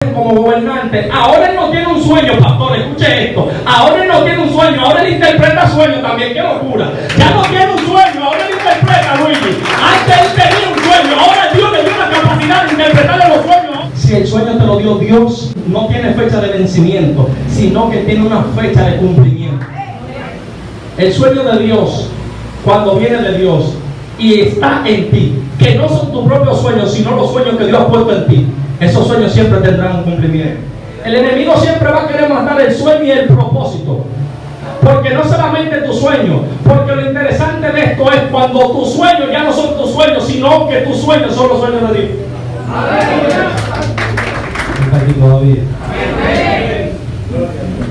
como gobernante, ahora él no tiene un sueño, pastor, escuche esto, ahora él no tiene un sueño, ahora él interpreta sueños también, qué locura, ya no tiene un sueño, ahora él interpreta, Luigi, antes él tenía un sueño, ahora Dios le dio la capacidad de interpretarle los sueños. Si el sueño te lo dio Dios, no tiene fecha de vencimiento, sino que tiene una fecha de cumplimiento. El sueño de Dios, cuando viene de Dios y está en ti, que no son tus propios sueños, sino los sueños que Dios ha puesto en ti, esos sueños siempre tendrán un cumplimiento. El enemigo siempre va a querer matar el sueño y el propósito, porque no solamente tu sueño, porque lo interesante de esto es cuando tus sueños ya no son tus sueños, sino que tus sueños son los sueños de Dios. Está aquí todavía.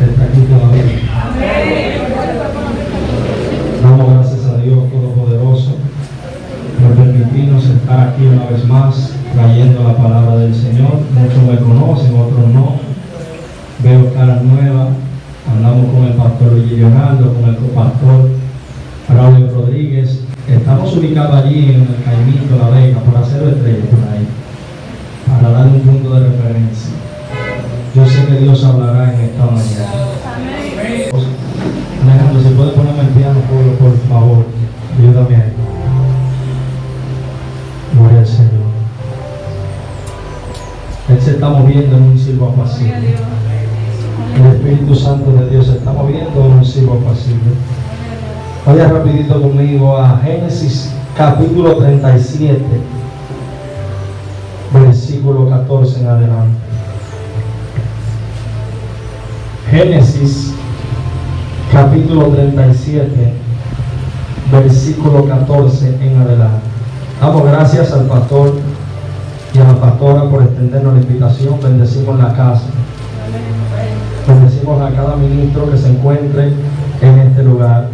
Está aquí todavía. Damos gracias a Dios Todopoderoso por permitirnos estar aquí una vez más trayendo la palabra del Señor. Muchos me conocen, otros no. Veo caras nuevas. Andamos con el pastor Luigi Leonardo, con el copastor Raúl Rodríguez. Estamos ubicados allí en el Caimito, La Vega, por Acero Estrella, por ahí, para dar un punto de referencia. Yo sé que Dios hablará en esta mañana. Alejandro, si puede ponerme el piano, por favor, ayúdame ahí. Gloria al Señor. Él se está moviendo en un silbo apacible. El Espíritu Santo de Dios se está moviendo en un silbo apacible. Vaya rapidito conmigo a Génesis capítulo 37, versículo 14 en adelante. Génesis capítulo 37, versículo 14 en adelante. Damos gracias al pastor y a la pastora por extendernos la invitación. Bendecimos la casa. Bendecimos a cada ministro que se encuentre en este lugar.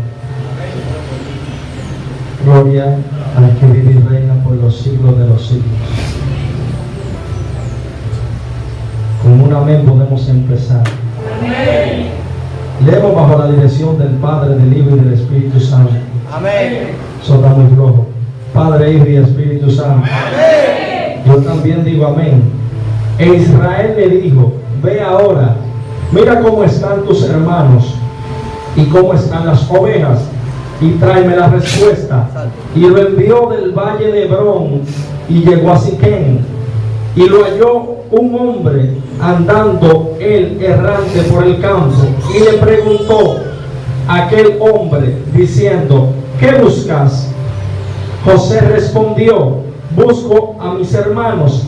Gloria al que vive y reina por los siglos de los siglos. Con un amén podemos empezar. Amén. Leemos bajo la dirección del Padre, del Hijo y del Espíritu Santo. Amén. Eso está muy flojo. Padre, Hijo y Espíritu Santo. Amén. Yo también digo amén. E Israel le dijo: ve ahora, mira cómo están tus hermanos y cómo están las ovejas, y tráeme la respuesta. Y lo envió del valle de Hebrón y llegó a Siquem, y lo halló un hombre andando él errante por el campo, y le preguntó a aquel hombre diciendo: ¿qué buscas? José respondió: busco a mis hermanos,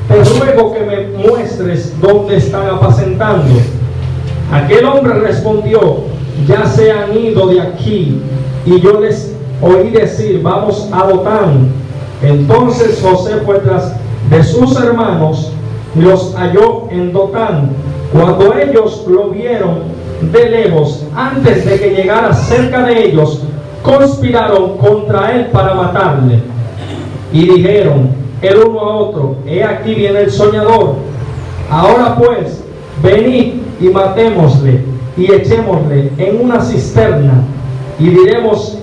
te ruego que me muestres dónde están apacentando. Aquel hombre respondió: ya se han ido de aquí, y yo les oí decir: vamos a Dotán. Entonces José fue tras de sus hermanos y los halló en Dotán. Cuando ellos lo vieron de lejos, antes de que llegara cerca de ellos, conspiraron contra él para matarle. Y dijeron el uno a otro: he aquí viene el soñador. Ahora pues, venid y matémosle y echémosle en una cisterna, y diremos: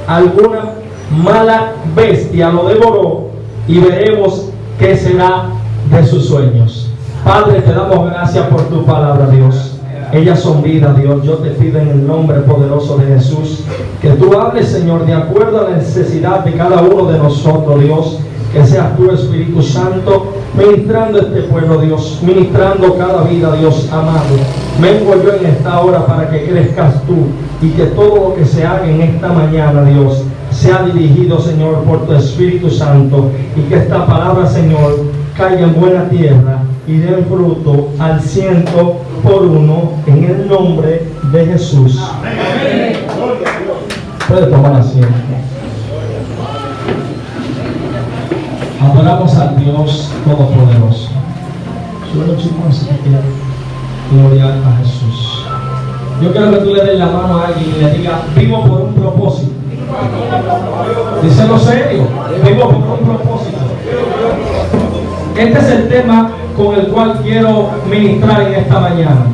alguna mala bestia lo devoró, y veremos qué será de sus sueños. Padre, te damos gracias por tu palabra, Dios. Ellas son vida, Dios. Yo te pido en el nombre poderoso de Jesús que tú hables, Señor, de acuerdo a la necesidad de cada uno de nosotros, Dios. Que seas tú, Espíritu Santo, ministrando este pueblo, Dios, ministrando cada vida, Dios amado. Vengo yo en esta hora para que crezcas tú, y que todo lo que se haga en esta mañana, Dios, sea dirigido, Señor, por tu Espíritu Santo, y que esta palabra, Señor, caiga en buena tierra y dé fruto al 100% en el nombre de Jesús. Amén. Puede tomar asiento. Adoramos al Dios Todopoderoso. Solo chicos, si quieren. Gloria a Jesús. Yo quiero que tú le des la mano a alguien y le digas: vivo por un propósito. Díselo serio. Vivo por un propósito. Este es el tema con el cual quiero ministrar en esta mañana.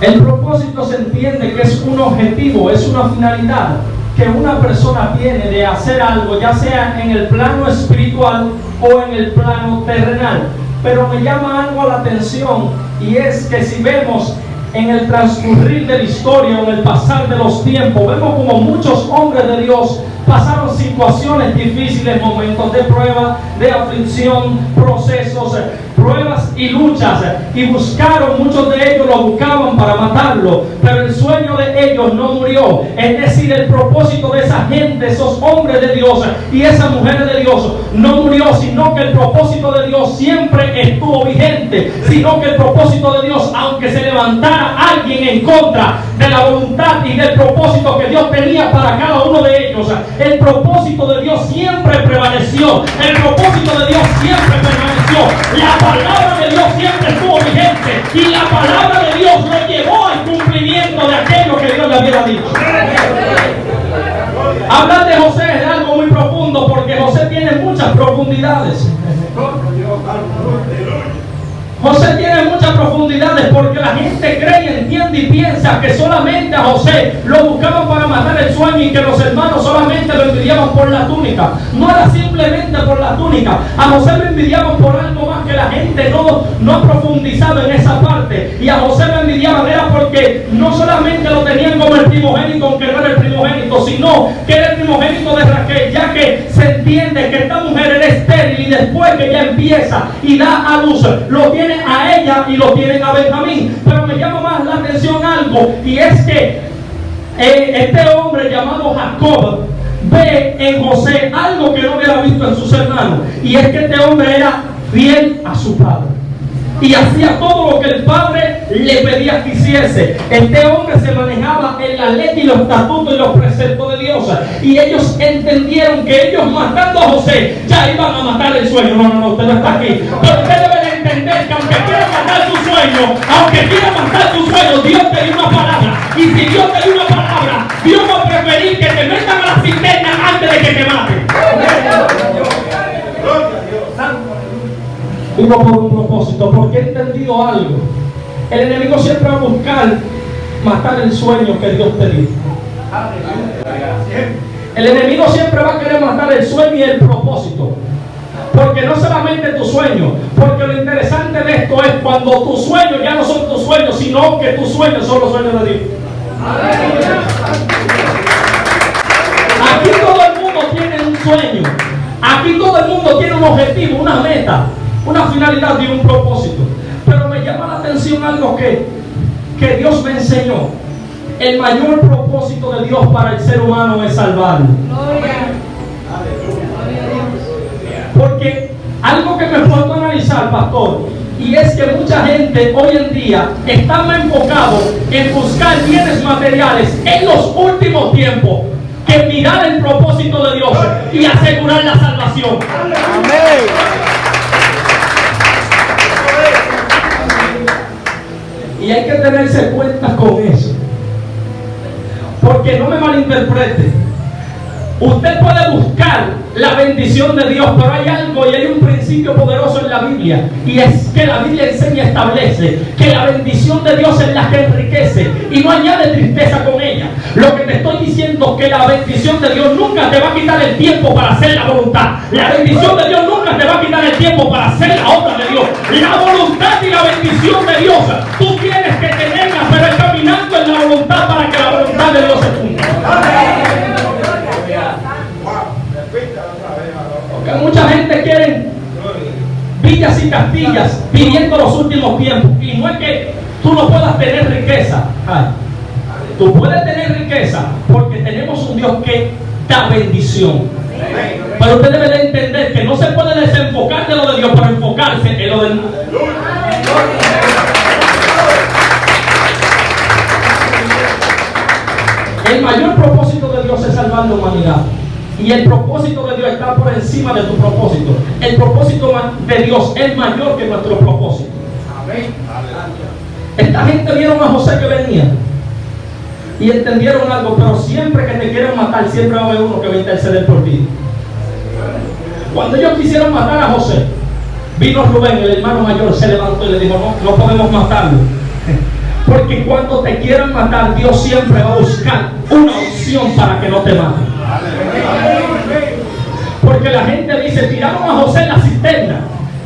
El propósito se entiende que es un objetivo, es una finalidad que una persona tiene de hacer algo, ya sea en el plano espiritual o en el plano terrenal. Pero me llama algo la atención, y es que si vemos en el transcurrir de la historia, en el pasar de los tiempos, vemos como muchos hombres de Dios pasaron situaciones difíciles, momentos de prueba, de aflicción, procesos, pruebas y luchas, y buscaron, muchos de ellos lo buscaban para matarlo, pero el sueño de ellos no murió. Es decir, el propósito de esa gente, esos hombres de Dios y esas mujeres de Dios no murió, sino que el propósito de Dios siempre estuvo vigente, sino que el propósito de Dios, aunque se levantara alguien en contra de la voluntad y del propósito que Dios tenía para cada uno de ellos, el propósito de Dios siempre prevaleció, el propósito de Dios siempre permaneció, la palabra de Dios siempre estuvo vigente, y la palabra de Dios lo llevó al cumplimiento de aquello que Dios le había dicho. Hablar de José es algo muy profundo, porque José tiene muchas profundidades. José tiene muchas profundidades, porque la gente cree y entiende y piensa que solamente a José lo buscaban para matar el sueño, y que los hermanos solamente lo envidiaban por la túnica. No era simplemente por la túnica. A José lo envidiaban por algo más que la gente no ha profundizado en esa parte. Y a José lo envidiaban era porque no solamente lo tenían como el primogénito, aunque no era el primogénito, sino que era el primogénito de Raquel, ya que se entiende que esta mujer era estéril, y después que ella empieza y da a luz, lo tiene a ella y lo tienen a Benjamín. Pero me llama más la atención algo, y es que este hombre llamado Jacob ve en José algo que no hubiera visto en sus hermanos, y es que este hombre era fiel a su padre y hacía todo lo que el padre le pedía que hiciese. Este hombre se manejaba en la ley y los estatutos y los preceptos de Dios, y ellos entendieron que ellos matando a José ya iban a matar el sueño. No, usted no está aquí, pero usted debe de entender que aunque quiera matar su sueño, Dios te dio una palabra, y si Dios te dio una palabra, Dios va a preferir que te metan a la cisterna antes de que te maten. Vivo por un propósito, porque he entendido algo. El enemigo siempre va a buscar matar el sueño que Dios te dio. El enemigo siempre va a querer matar el sueño y el propósito, porque no solamente tu sueño, porque lo interesante de esto es cuando tus sueños ya no son tus sueños, sino que tus sueños son los sueños de Dios. Aquí todo el mundo tiene un sueño, aquí todo el mundo tiene un objetivo, una meta, una finalidad y un propósito. Pero me llama la atención algo que Dios me enseñó. El mayor propósito de Dios para el ser humano es salvarlo. Porque algo que me puedo analizar, pastor, y es que mucha gente hoy en día está más enfocado en buscar bienes materiales en los últimos tiempos que mirar el propósito de Dios y asegurar la salvación. Amén. Y hay que tenerse cuenta con eso, porque no me malinterprete. Usted puede buscar la bendición de Dios, pero hay algo y hay un principio poderoso en la Biblia, y es que la Biblia enseña y establece que la bendición de Dios es la que enriquece y no añade tristeza con ella. Lo que te estoy diciendo es que la bendición de Dios nunca te va a quitar el tiempo para hacer la voluntad. La bendición de Dios nunca te va a quitar el tiempo para hacer la obra de Dios. La voluntad y la bendición de Dios, tú tienes que tenerla, pero es caminando en la voluntad para que la voluntad de Dios se cumpla. Porque mucha gente quiere villas y castillas pidiendo los últimos tiempos, y no es que tú no puedas tener riqueza. Tú puedes tener riqueza porque tenemos un Dios que da bendición. Pero usted debe de entender que no se puede desenfocar de lo de Dios para enfocarse en lo del mundo. El mayor propósito de Dios es salvar la humanidad. Y el propósito de Dios está por encima de tu propósito. El propósito de Dios es mayor que nuestro propósito. Esta gente vieron a José que venía y entendieron algo, pero siempre que te quieren matar, siempre va a haber uno que va a interceder por ti. Cuando ellos quisieron matar a José, vino Rubén, el hermano mayor, se levantó y le dijo: no podemos matarlo. Porque cuando te quieran matar, Dios siempre va a buscar una opción para que no te maten. Porque la gente dice: tiraron a José en la cisterna,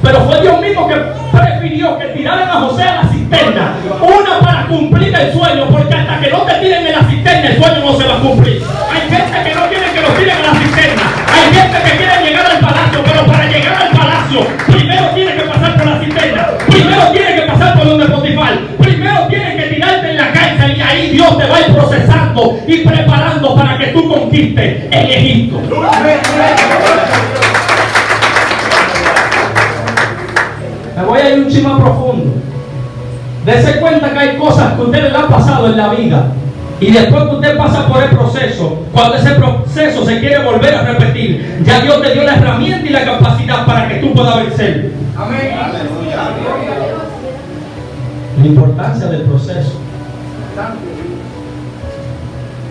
Pero fue Dios mismo que prefirió que tiraran a José a la cisterna. Una para cumplir el sueño, porque hasta que no te tiren en la cisterna, el sueño no se va a cumplir. Hay gente que no quiere que lo tiren en la cisterna. Hay gente que quiere llegar al palacio, pero para llegar al palacio, primero tiene que pasar por la cisterna. Primero tiene que pasar por donde Potifar. Primero tiene que tirarte en la cárcel y ahí Dios te va a ir procesando y preparando para que tú conquistes en Egipto. Me voy a ir un chisme más profundo. Dese cuenta que hay cosas que a usted le han pasado en la vida. Y después que usted pasa por el proceso, cuando ese proceso se quiere volver a repetir, ya Dios te dio la herramienta y la capacidad para que tú puedas vencer. Amén. La importancia del proceso.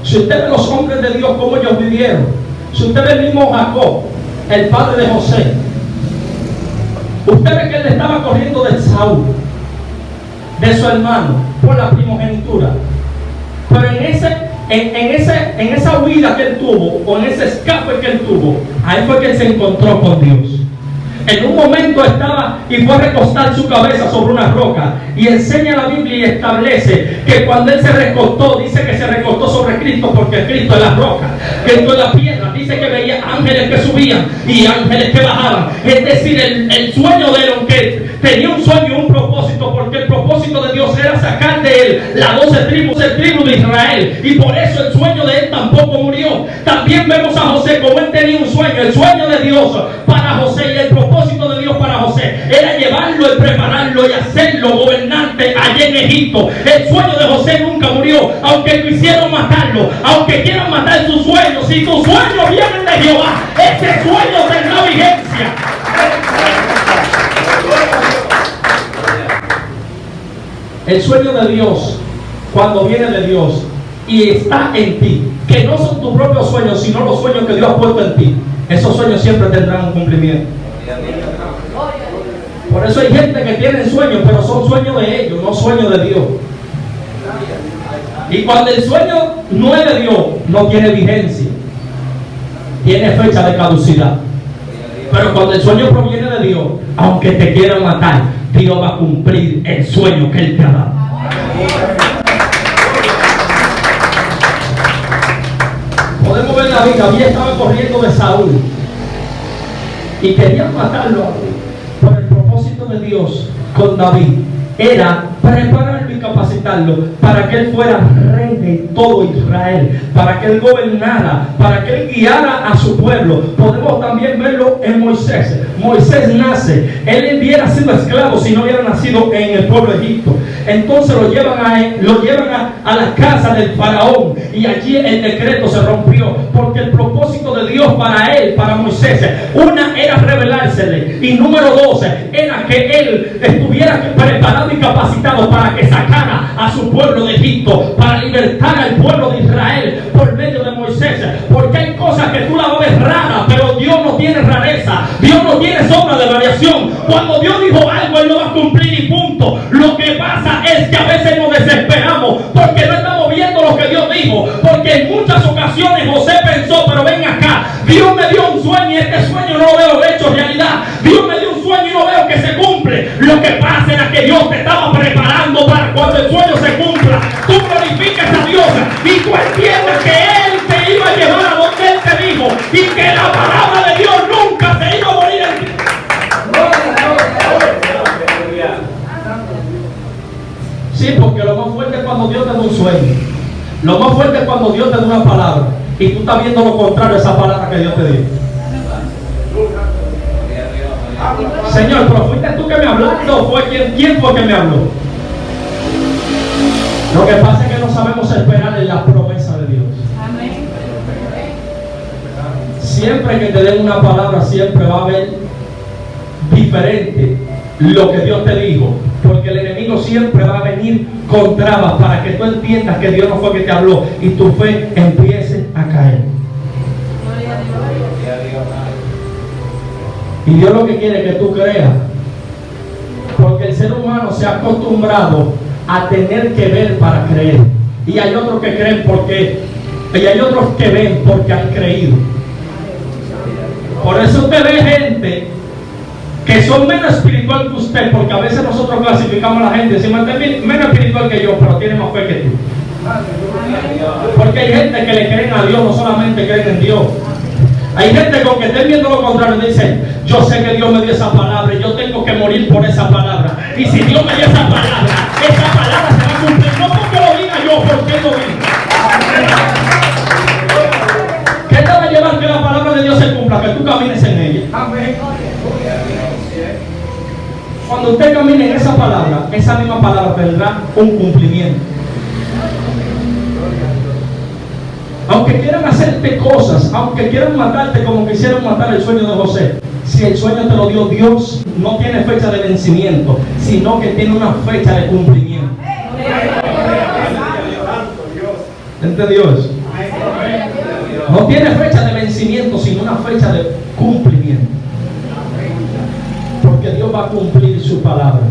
Si usted ve los hombres de Dios como ellos vivieron, si usted ve el mismo Jacob, el padre de José, usted ve que él estaba corriendo de Saúl, de su hermano, por la primogenitura. Pero en esa huida que él tuvo, o en ese escape que él tuvo, ahí fue que él se encontró con Dios. En un momento estaba y fue a recostar su cabeza sobre una roca. Y enseña la Biblia y establece que cuando él se recostó, dice que se recostó sobre Cristo, porque Cristo es la roca, Cristo es la piedra. Dice que veía ángeles que subían y ángeles que bajaban. Es decir, el sueño de él, aunque tenía un sueño y un propósito, porque el propósito de Dios era sacar de él las 12 tribus de Israel. Y por eso el sueño de él tampoco murió. También vemos a José como él tenía un sueño. El sueño de Dios para José y el propósito de Dios para José era llevarlo y prepararlo y hacerlo gobernante allá en Egipto. El sueño de José nunca murió, aunque quisieron matarlo, aunque quieran matar sus sueños. Si tus sueños vienen de Jehová, ese sueño tendrá vigencia. El sueño de Dios, cuando viene de Dios y está en ti, que no son tus propios sueños, sino los sueños que Dios ha puesto en ti, esos sueños siempre tendrán un cumplimiento. Por eso hay gente que tiene sueños, pero son sueños de ellos, no sueños de Dios. Y cuando el sueño no es de Dios, no tiene vigencia, tiene fecha de caducidad. Pero cuando el sueño proviene de Dios, aunque te quieran matar, Dios va a cumplir el sueño que Él te ha dado. Podemos ver la vida. David estaba corriendo de Saúl y querían matarlo. Por el propósito de Dios con David era prepararlo y capacitarlo para que él fuera rey de todo Israel, para que él gobernara, para que él guiara a su pueblo. Podemos también verlo en Moisés. Moisés nace, él hubiera sido esclavo si no hubiera nacido en el pueblo de Egipto. Entonces lo llevan a la casa del faraón, y allí el decreto se rompió, porque el propósito de Dios para él, para Moisés, una era revelársele, y número 12 era que él estuviera preparado y capacitado para que sacara a su pueblo de Egipto, para libertar al pueblo de Israel por medio de Moisés. Porque hay cosas que tú la ves raras, pero Dios no tiene rareza, Dios no tiene sombra de variación. Cuando Dios dijo algo, Él lo va a cumplir y punto. Lo que pasa es que a veces nos desesperamos porque no estamos viendo lo que Dios dijo, porque en muchas ocasiones José pensó, pero ven acá, Dios me dio un sueño y este sueño no lo veo hecho realidad. Dios me dio un sueño y no veo que se cumple. Lo que pasa era que Dios te estaba preparando para cuando el sueño se cumpla, tú glorifiques a Dios y tú entiendes que Él te iba a llevar a donde Él te dijo, y que la palabra de Dios nunca se iba a morir en ti. Sí, porque lo más fuerte es cuando Dios te da un sueño. Lo más fuerte es cuando Dios te da una palabra y tú estás viendo lo contrario a esa palabra que Dios te dio. Señor, pero fuiste tú que me hablaste, o fue quién fue que me habló. Lo que pasa es que no sabemos esperar en la promesa de Dios. Siempre que te den una palabra, siempre va a haber diferente lo que Dios te dijo, porque el enemigo siempre va a venir con trabas para que tú entiendas que Dios no fue que te habló y tu fe empiece a caer. Y Dios lo que quiere es que tú creas, porque el ser humano se ha acostumbrado a tener que ver para creer, y hay otros que creen y hay otros que ven porque han creído. Por eso usted ve gente que son menos espiritual que usted, porque a veces nosotros clasificamos a la gente, decimos, este es menos espiritual que yo, pero tiene más fe que tú. Porque hay gente que le creen a Dios, no solamente creen en Dios. Hay gente con que estén viendo lo contrario y dicen, yo sé que Dios me dio esa palabra y yo tengo que morir por esa palabra. Y si Dios me dio esa palabra se va a cumplir. No porque lo diga yo, porque Él lo diga. ¿Qué te va a llevar que la palabra de Dios se cumpla? Que tú camines en ella. Cuando usted camine en esa palabra, esa misma palabra tendrá un cumplimiento. Aunque quieran hacerte cosas, aunque quieran matarte como quisieron matar el sueño de José, si el sueño te lo dio Dios, no tiene fecha de vencimiento, sino que tiene una fecha de cumplimiento. ¿Entendió eso? No tiene fecha de vencimiento, sino una fecha de cumplimiento. Porque Dios va a cumplir su palabra.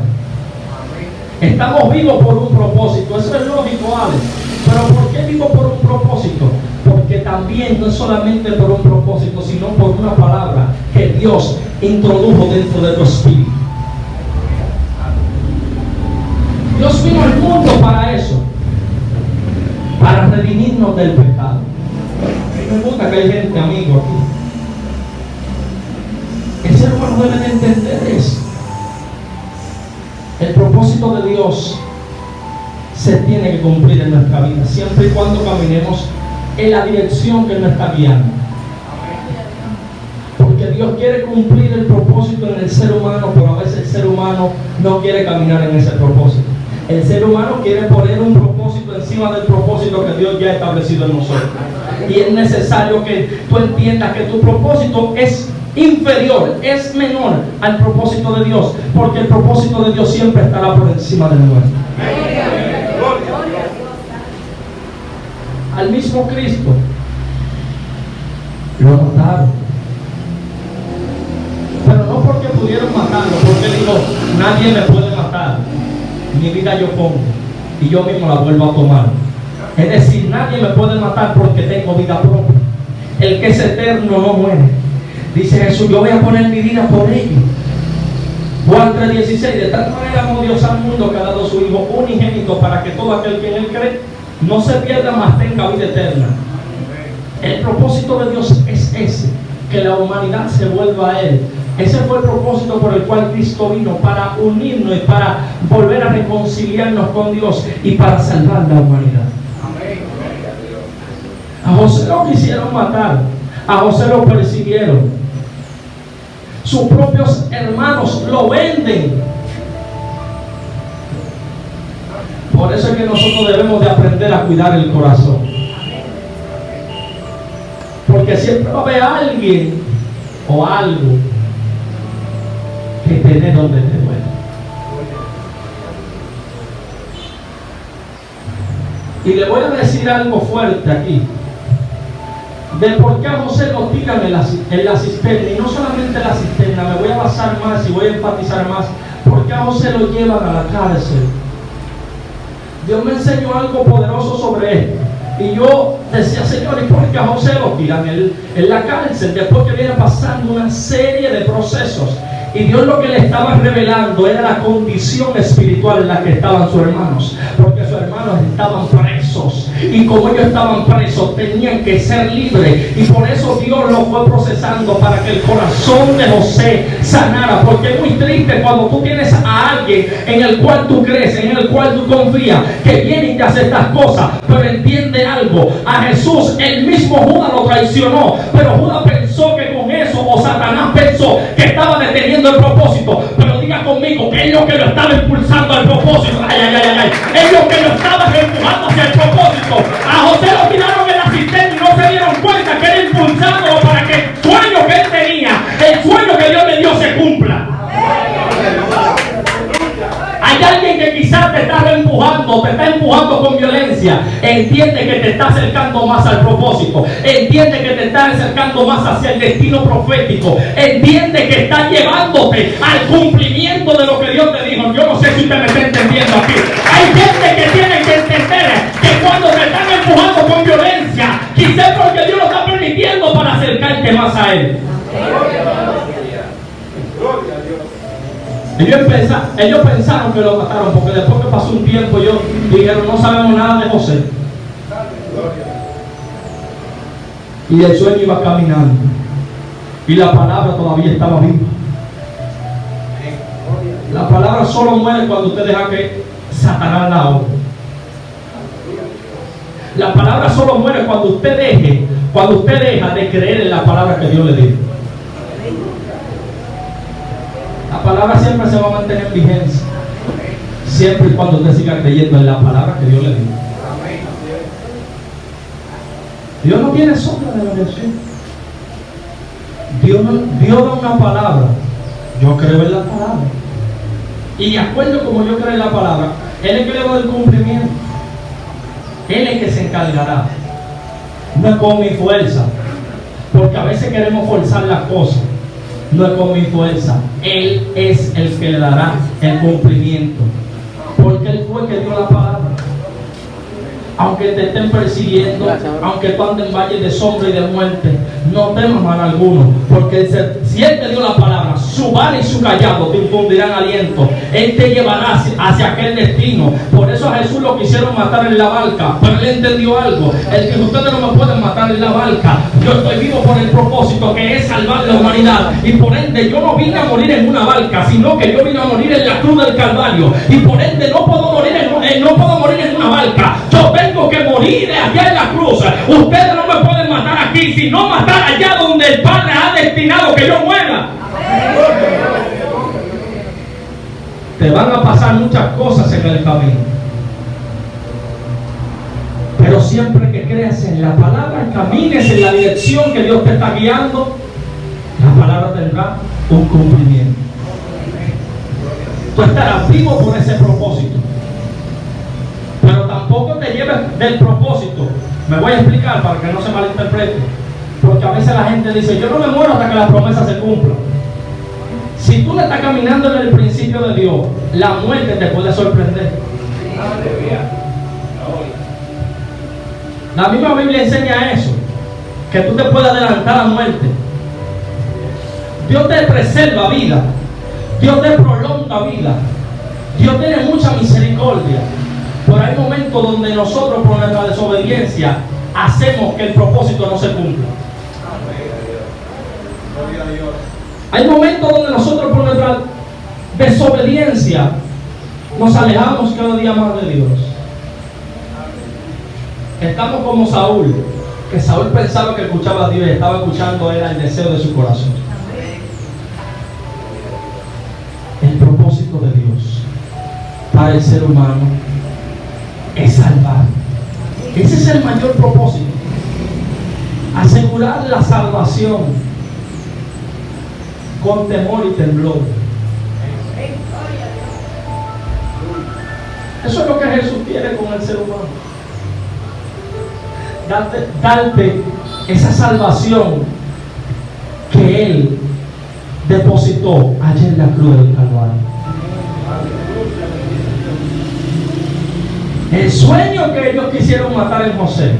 Estamos vivos por un propósito, eso es lógico, Alex. Pero ¿por qué vivo por un propósito? Porque también no es solamente por un propósito, sino por una palabra que Dios introdujo dentro de tu espíritu. Dios vino al mundo para eso, para redimirnos del pecado. Me gusta que hay gente, amigo, aquí. El ser humano debe de entender eso. El propósito de Dios se tiene que cumplir en nuestra vida, siempre y cuando caminemos en la dirección que Él nos está guiando. Porque Dios quiere cumplir el propósito en el ser humano, pero a veces el ser humano no quiere caminar en ese propósito. El ser humano quiere poner un propósito encima del propósito que Dios ya ha establecido en nosotros. Y es necesario que tú entiendas que tu propósito es inferior, es menor al propósito de Dios, porque el propósito de Dios siempre estará por encima del nuestro. Al mismo Cristo lo mataron, pero no porque pudieron matarlo, porque Él dijo, nadie me puede matar, mi vida yo pongo y yo mismo la vuelvo a tomar. Es decir, nadie me puede matar porque tengo vida propia. El que es eterno no muere. Dice Jesús, yo voy a poner mi vida por ellos. Juan 3:16, de tal manera amó Dios al mundo que ha dado su Hijo unigénito para que todo aquel que en Él cree no se pierda, mas tenga vida eterna. El propósito de Dios es ese, que la humanidad se vuelva a Él. Ese fue el propósito por el cual Cristo vino, para unirnos y para volver a reconciliarnos con Dios y para salvar la humanidad. A José lo quisieron matar, a José lo persiguieron, sus propios hermanos lo venden. Por eso es que nosotros debemos de aprender a cuidar el corazón, porque siempre va a haber alguien o algo que te dé donde te duele. Y le voy a decir algo fuerte aquí, de por qué a José lo tiran en la cisterna, y no solamente en la cisterna, me voy a basar más y voy a enfatizar más, por qué a José lo llevan a la cárcel. Dios me enseñó algo poderoso sobre esto, y yo decía, Señor, ¿y por qué a José lo tiran en la cárcel? Después que viene pasando una serie de procesos, y Dios lo que le estaba revelando era la condición espiritual en la que estaban sus hermanos, porque sus hermanos estaban presos, y como ellos estaban presos tenían que ser libres, y por eso Dios lo fue procesando para que el corazón de José sanara. Porque es muy triste cuando tú tienes a alguien en el cual tú crees, en el cual tú confías, que viene y te hace estas cosas. Pero entiende algo, a Jesús el mismo Judas lo traicionó, pero Judas pensó que con eso, o Satanás pensó que estaba deteniendo el propósito. Pero diga conmigo, que es lo que lo estaba impulsando al propósito. Ay, ay, ay, ay. Es lo que lo estaba empujando hacia el propósito. A José lo tiraron en la cisterna y no se dieron cuenta que era impulsado para que el sueño que él tenía, el sueño que Dios le dio, se cumpla. Hay alguien que quizás te está empujando, te está empujando con violencia. Entiende que te está acercando más al propósito. Entiende que te está acercando más hacia el destino profético. Entiende que está llevándote al cumplimiento de lo que Dios te dijo. Yo no sé si usted me está entendiendo aquí. Hay gente que tiene que entender que cuando te están empujando con violencia, quizás porque Dios lo está permitiendo para acercarte más a Él. Ellos pensaron que lo mataron, porque después que pasó un tiempo ellos dijeron, no sabemos nada de José. Y el sueño iba caminando y la palabra todavía estaba viva. La palabra solo muere cuando usted deja que Satanás la ahogue. La palabra solo muere cuando usted deja de creer en la palabra que Dios le dio. La palabra siempre se va a mantener en vigencia, siempre y cuando usted siga creyendo en la palabra que Dios le dio. Dios no tiene sombra de variación. Dios da una palabra. Yo creo en la palabra. Y de acuerdo como yo creo en la palabra, Él es que le va a dar cumplimiento. Él es que se encargará. No es con mi fuerza. Porque a veces queremos forzar las cosas. No es con mi fuerza. Él es el que le dará el cumplimiento. Porque Él fue el que dio la palabra. Aunque te estén persiguiendo, aunque tú andes en valle de sombra y de muerte, no temas mal alguno, porque si Él te dio la palabra, su vara y su callado te infundirán aliento. Él te llevará hacia aquel destino. Por eso a Jesús lo quisieron matar en la barca, pero Él entendió algo. Él dijo, ustedes no me pueden matar en la barca. Yo estoy vivo por el propósito que es salvar la humanidad, y por ende yo no vine a morir en una barca, sino que yo vine a morir en la cruz del Calvario, y por ende no puedo morir en una barca. Yo tengo que morir allá en la cruz. Ustedes no me pueden matar aquí, sino matar allá donde el Padre ha destinado que yo muera. Te van a pasar muchas cosas en el camino, pero siempre que creas en la palabra, camines en la dirección que Dios te está guiando, la palabra tendrá un cumplimiento. Tú estarás vivo por ese propósito, pero tampoco te lleves del propósito. Me voy a explicar para que no se malinterprete, porque a veces la gente dice, yo no me muero hasta que la promesa se cumpla. Si tú no estás caminando en el principio de Dios, la muerte te puede sorprender. La misma Biblia enseña eso, que tú te puedes adelantar a la muerte. Dios te preserva vida, Dios te prolonga vida, Dios tiene mucha misericordia. Pero hay momentos donde nosotros, por nuestra desobediencia, hacemos que el propósito no se cumpla. Hay momentos donde nosotros, por nuestra desobediencia, nos alejamos cada día más de Dios. Estamos como Saúl, que Saúl pensaba que escuchaba a Dios y estaba escuchando era el deseo de su corazón. El propósito de Dios para el ser humano es salvar. Ese es el mayor propósito. Asegurar la salvación con temor y temblor. Eso es lo que Jesús quiere con el ser humano. Darte esa salvación que Él depositó allí en la cruz del Calvario. El sueño que ellos quisieron matar en José,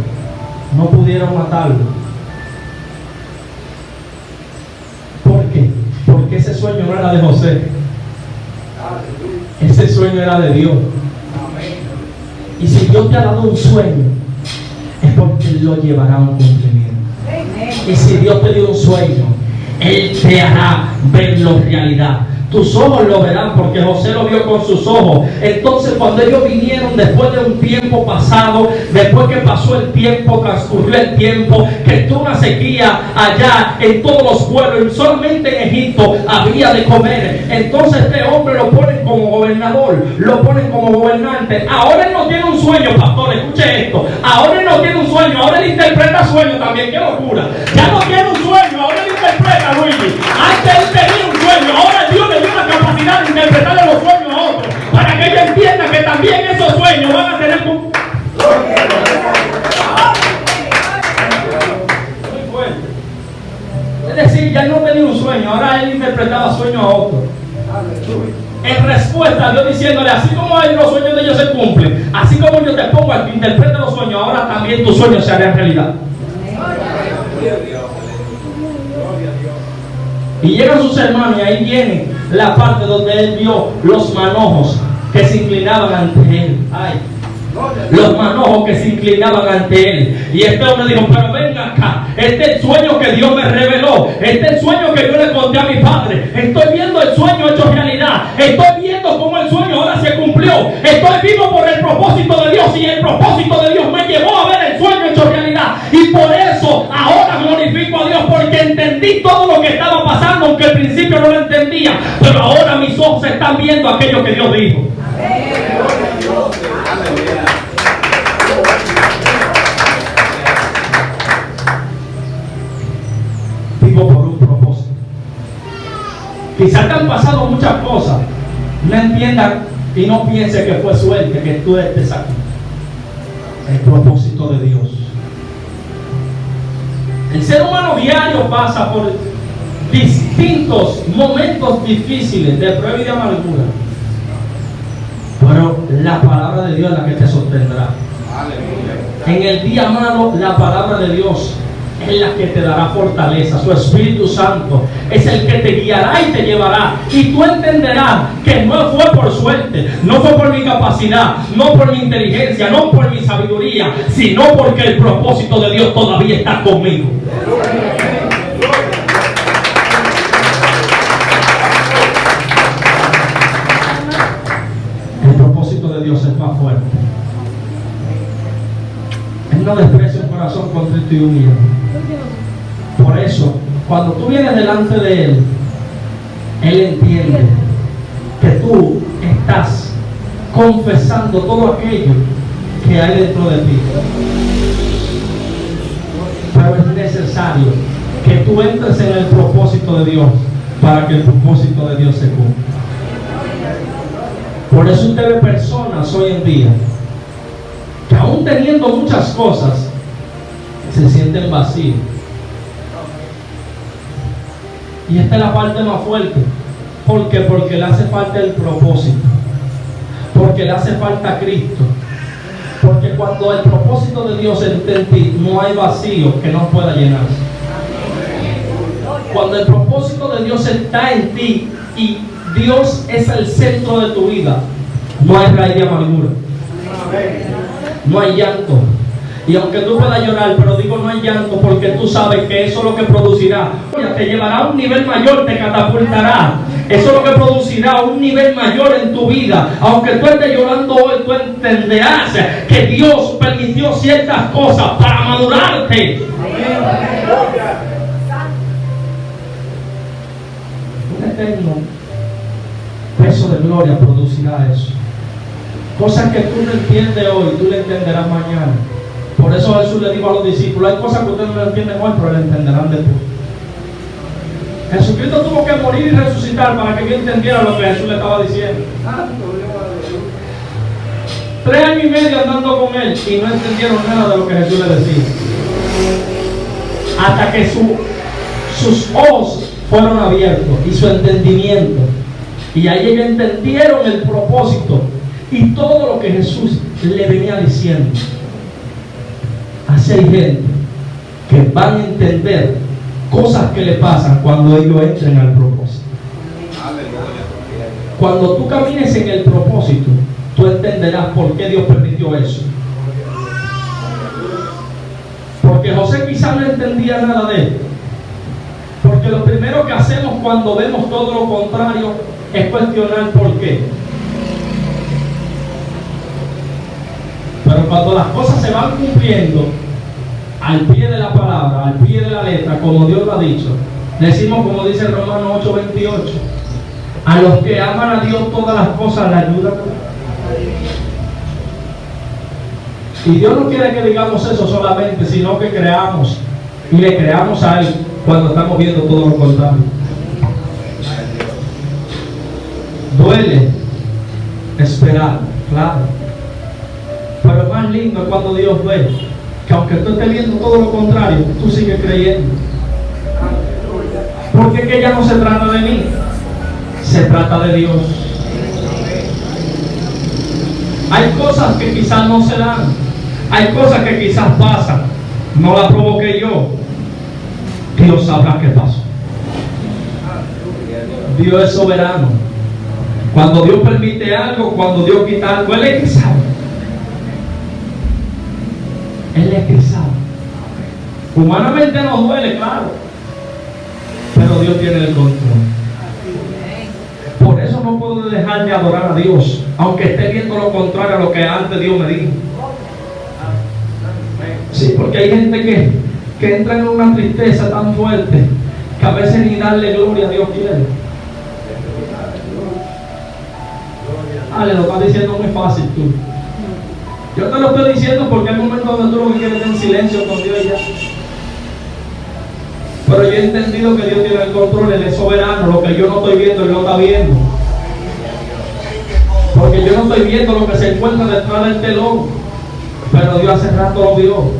no pudieron matarlo. ¿Por qué? Porque ese sueño no era de José. Ese sueño era de Dios. Y si Dios te ha dado un sueño, es porque Él lo llevará a un cumplimiento. Y si Dios te dio un sueño, Él te hará verlo en realidad. Tus ojos lo verán, porque José lo vio con sus ojos. Entonces cuando ellos vinieron después de un tiempo pasado, después que pasó el tiempo, transcurrió el tiempo, que entró una sequía allá en todos los pueblos, y solamente en Egipto había de comer. Entonces este hombre lo ponen como gobernador, lo ponen como gobernante. Ahora él no tiene un sueño, pastor, escuche esto. Ahora él no tiene un sueño, ahora él interpreta sueños también. ¡Qué locura! Ya no tiene un sueño, ahora él interpreta, Luigi. Antes él tenía un sueño, ahora Dios le dio la capacidad de interpretarle los sueños a otros, para que ella entienda que también esos sueños van a tener muy fuerte. Es decir, ya no tenía un sueño, ahora él interpretaba sueños a otros. En respuesta a Dios diciéndole, así como los sueños de ellos se cumplen, así como yo te pongo a que interprete los sueños, ahora también tus sueños se harán realidad. Y llegan sus hermanos y ahí viene la parte donde él vio los manojos que se inclinaban ante él. Ay, los manojos que se inclinaban ante él. Y este hombre dijo, pero ven acá, este es el sueño que Dios me reveló, este es el sueño que yo le conté a mi padre. Estoy viendo el sueño hecho realidad, estoy viendo cómo el sueño ahora se cumplió, estoy vivo por el propósito de Dios, y el propósito de Dios me llevó a ver el sueño hecho realidad. Y por eso ahora glorifico a Dios, porque entendí todo lo que estaba pasando, aunque al principio no lo entendía, pero ahora mis ojos están viendo aquello que Dios dijo. Vivo por un propósito. Quizás te han pasado muchas cosas. No entiendan y no piensen que fue suerte que tú estés aquí. El propósito de Dios. El ser humano diario pasa por distintos momentos difíciles de prueba y de amargura, pero la palabra de Dios es la que te sostendrá. En el día malo, la palabra de Dios es la que te dará fortaleza. Su Espíritu Santo es el que te guiará y te llevará, y tú entenderás que no fue por suerte, no fue por mi capacidad, no por mi inteligencia, no por mi sabiduría, sino porque el propósito de Dios todavía está conmigo. El propósito de Dios es más fuerte. Él no desprecia un corazón contrito y humillado. Por eso, cuando tú vienes delante de Él, Él entiende que tú estás confesando todo aquello que hay dentro de ti. Pero es necesario que tú entres en el propósito de Dios para que el propósito de Dios se cumpla. Por eso usted ve personas hoy en día que aún teniendo muchas cosas se sienten vacíos. Y esta es la parte más fuerte. ¿Por qué? Porque le hace falta el propósito, porque le hace falta Cristo. Porque cuando el propósito de Dios está en ti, no hay vacío que no pueda llenarse. Cuando el propósito de Dios está en ti y Dios es el centro de tu vida, no hay raíz de amargura, no hay llanto. Y aunque tú puedas llorar, pero digo no hay llanto, porque tú sabes que eso es lo que producirá, te llevará a un nivel mayor, te catapultará. Eso es lo que producirá un nivel mayor en tu vida. Aunque tú estés llorando hoy, tú entenderás que Dios permitió ciertas cosas para madurarte. Un eterno peso de gloria producirá eso. Cosas que tú no entiendes hoy, tú le entenderás mañana. Por eso Jesús le dijo a los discípulos, hay cosas que ustedes no entienden hoy, pero le entenderán después. Jesucristo tuvo que morir y resucitar para que yo entendiera lo que Jesús le estaba diciendo. 3 años y medio andando con él y no entendieron nada de lo que Jesús le decía. Hasta que sus ojos fueron abiertos y su entendimiento. Y ahí ellos entendieron el propósito y todo lo que Jesús le venía diciendo. Así hay gente que van a entender cosas que le pasan cuando ellos entren al propósito. Cuando tú camines en el propósito, tú entenderás por qué Dios permitió eso. Porque José quizás no entendía nada de él. Porque lo primero que hacemos cuando vemos todo lo contrario es cuestionar por qué. Pero cuando las cosas se van cumpliendo al pie de la palabra, al pie de la letra, como Dios lo ha dicho, decimos como dice Romanos 8:28, a los que aman a Dios todas las cosas le ayudan. Y Dios no quiere que digamos eso solamente, sino que creamos y le creamos a Él cuando estamos viendo todo lo contrario. Duele esperar, claro, pero lo más lindo es cuando Dios ve que aunque tú estés viendo todo lo contrario, tú sigues creyendo. Porque es que ya no se trata de mí, se trata de Dios. Hay cosas que quizás no se dan, hay cosas que quizás pasan, no las provoqué yo. Dios sabrá qué pasó. Dios es soberano. Cuando Dios permite algo, cuando Dios quita algo, Él es que sabe. Él es que sabe. Humanamente nos duele, claro, pero Dios tiene el control. Por eso no puedo dejar de adorar a Dios, aunque esté viendo lo contrario a lo que antes Dios me dijo. Sí, porque hay gente que entra en una tristeza tan fuerte que a veces ni darle gloria a Dios quiere. Ale, lo estás diciendo muy fácil tú. Yo te lo estoy diciendo porque hay momentos donde tú lo que quieres es en silencio con Dios y ya. Pero yo he entendido que Dios tiene el control, Él es soberano. Lo que yo no estoy viendo, Él lo está viendo. Porque yo no estoy viendo lo que se encuentra detrás del telón, pero Dios hace rato lo vio.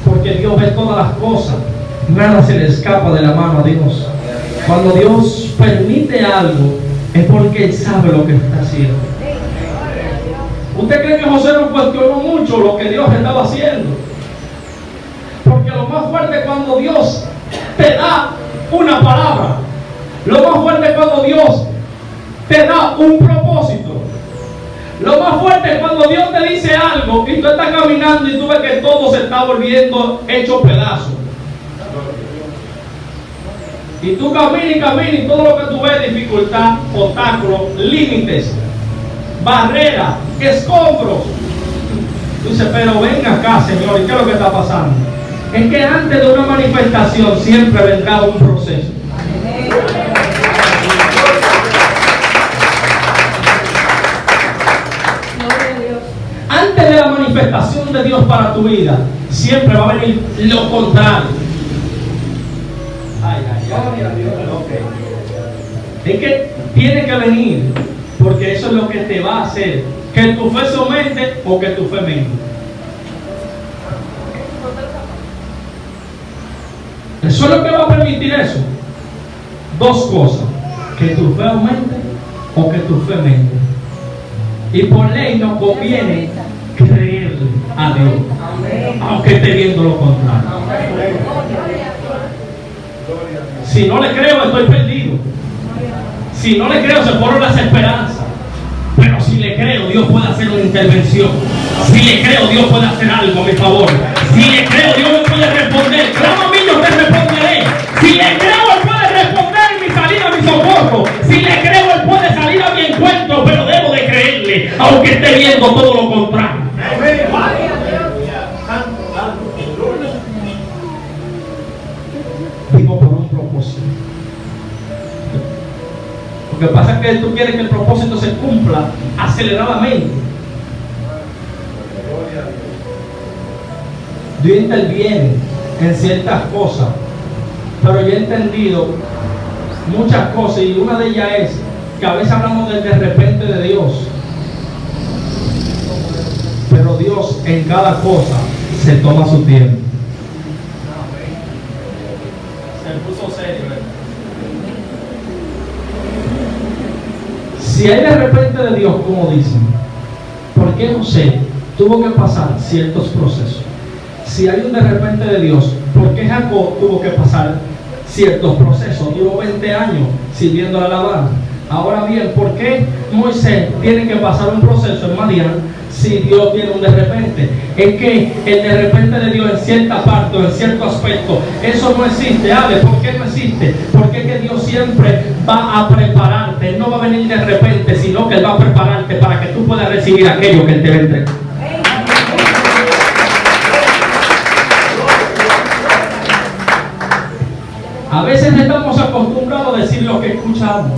Porque Dios ve todas las cosas. Nada se le escapa de la mano a Dios. Cuando Dios permite algo, es porque Él sabe lo que está haciendo. ¿Usted cree que José no cuestionó mucho lo que Dios estaba haciendo? Porque lo más fuerte es cuando Dios te da una palabra. Lo más fuerte es cuando Dios te da un propósito. Lo más fuerte es cuando Dios te dice algo y tú estás caminando y tú ves que todo se está volviendo hecho pedazos. Y tú caminas y caminas y todo lo que tú ves, dificultad, obstáculos, límites, barreras, escombros. Tú dices, pero ven acá, Señor, ¿y qué es lo que está pasando? Es que antes de una manifestación siempre vendrá un proceso. Antes de la manifestación de Dios para tu vida, siempre va a venir lo contrario. Es que tiene que venir, porque eso es lo que te va a hacer que tu fe se aumente o que tu fe mengue. Eso es lo que va a permitir eso. Dos cosas: que tu fe aumente o que tu fe mengue. Y por ley nos conviene creerle a Dios, aunque esté viendo lo contrario. Si no le creo, estoy perdido. Si no le creo, se fueron las esperanzas. Pero si le creo, Dios puede hacer una intervención. Si le creo, Dios puede hacer algo a mi favor. Si le creo, Dios me puede responder. Clama a mí, yo te responderé. Si le creo, Él puede responder mi salida, mi socorro. Si le creo, Él puede salir a mi encuentro. Pero debo de creerle, aunque esté viendo todo lo contrario. Vivo por un propósito. Lo que pasa es que tú quieres que el propósito se cumpla aceleradamente. Dios interviene en ciertas cosas, pero yo he entendido muchas cosas y una de ellas es que a veces hablamos de repente de Dios, pero Dios en cada cosa se toma su tiempo. Se puso serio, ¿verdad? Si hay de repente de Dios, como dicen, ¿por qué José tuvo que pasar ciertos procesos? Si hay un de repente de Dios, ¿por qué Jacob tuvo que pasar ciertos procesos? Duró 20 años sirviendo a la alabanza. Ahora bien, ¿por qué Moisés tiene que pasar un proceso en Madián si Dios tiene un de repente? Es que el de repente de Dios en cierta parte o en cierto aspecto, eso no existe. ¿Por qué no existe? Porque es que Dios siempre va a prepararte. Él no va a venir de repente, sino que Él va a prepararte para que tú puedas recibir aquello que Él te va a entregar. A veces estamos acostumbrados a decir lo que escuchamos.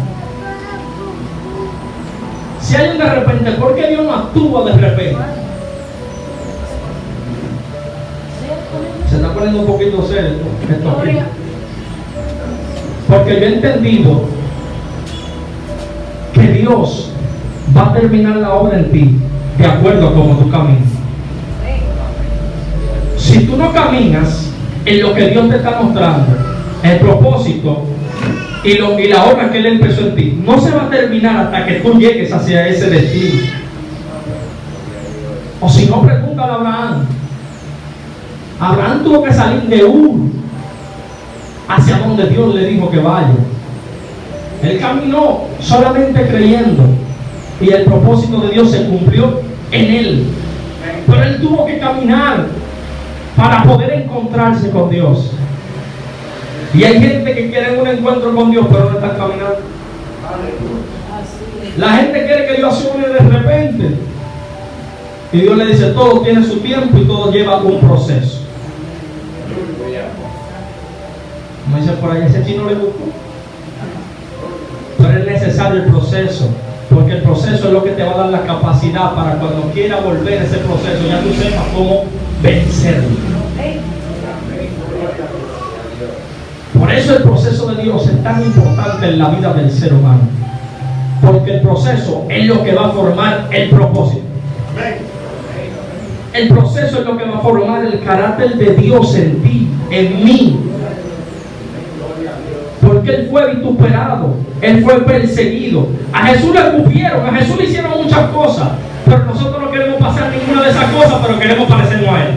Si hay un de repente, ¿por qué Dios no actúa de repente? Se está poniendo un poquito serio esto aquí. Porque yo he entendido que Dios va a terminar la obra en ti de acuerdo a cómo tú caminas. Si tú no caminas en lo que Dios te está mostrando, el propósito y la obra que Él empezó en ti, no se va a terminar hasta que tú llegues hacia ese destino. O si no, pregúntale a Abraham. Abraham tuvo que salir de Ur hacia donde Dios le dijo que vaya. Él caminó solamente creyendo y el propósito de Dios se cumplió en él. Pero él tuvo que caminar para poder encontrarse con Dios. Y hay gente que quiere un encuentro con Dios, pero no están caminando. La gente quiere que Dios se une de repente. Y Dios le dice, todo tiene su tiempo y todo lleva un proceso. Como dice por ahí, ese chino le gustó. Pero es necesario el proceso, porque el proceso es lo que te va a dar la capacidad para cuando quiera volver a ese proceso, ya tú sepas cómo vencerlo. Por eso el proceso de Dios es tan importante en la vida del ser humano, porque el proceso es lo que va a formar el propósito. El proceso es lo que va a formar el carácter de Dios en ti, en mí. Porque Él fue vituperado, Él fue perseguido. A Jesús le escupieron, a Jesús le hicieron muchas cosas, pero nosotros no queremos pasar ninguna de esas cosas, pero queremos parecernos a Él.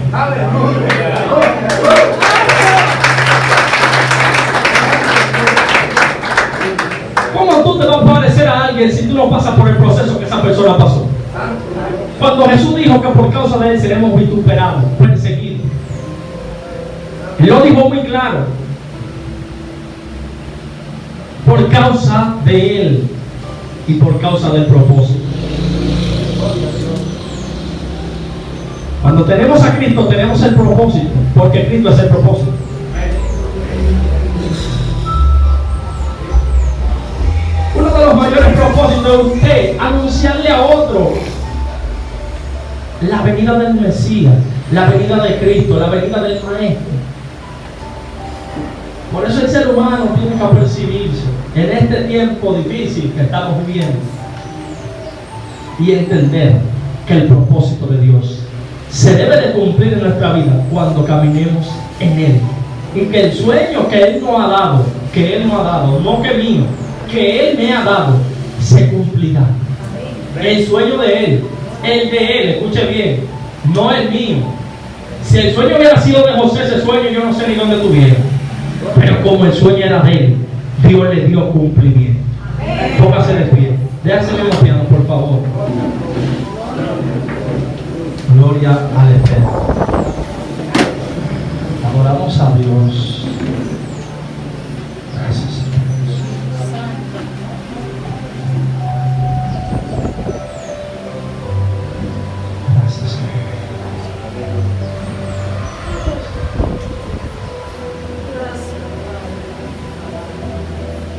¿Cómo tú te vas a parecer a alguien si tú no pasas por el proceso que esa persona pasó? Cuando Jesús dijo que por causa de Él seremos vituperados, perseguidos, Él lo dijo muy claro. Por causa de Él y por causa del propósito. Cuando tenemos a Cristo, tenemos el propósito, porque Cristo es el propósito. Uno de los mayores propósitos de usted, anunciarle a otro la venida del Mesías, la venida de Cristo, la venida del Maestro. Por eso el ser humano tiene que apercibirse en este tiempo difícil que estamos viviendo y entender que el propósito de Dios se debe de cumplir en nuestra vida cuando caminemos en Él, y que el sueño que Él nos ha dado, no que mío, que Él me ha dado, se cumplirá. El sueño de Él, el de Él, escuche bien, no el mío. Si el sueño hubiera sido de José, ese sueño yo no sé ni dónde estuviera. Pero como el sueño era de Él, Dios le dio cumplimiento. Póngase de pie. Déjase los pianos, por favor. Gloria al Eterno. Adoramos a Dios. Gracias. Gracias.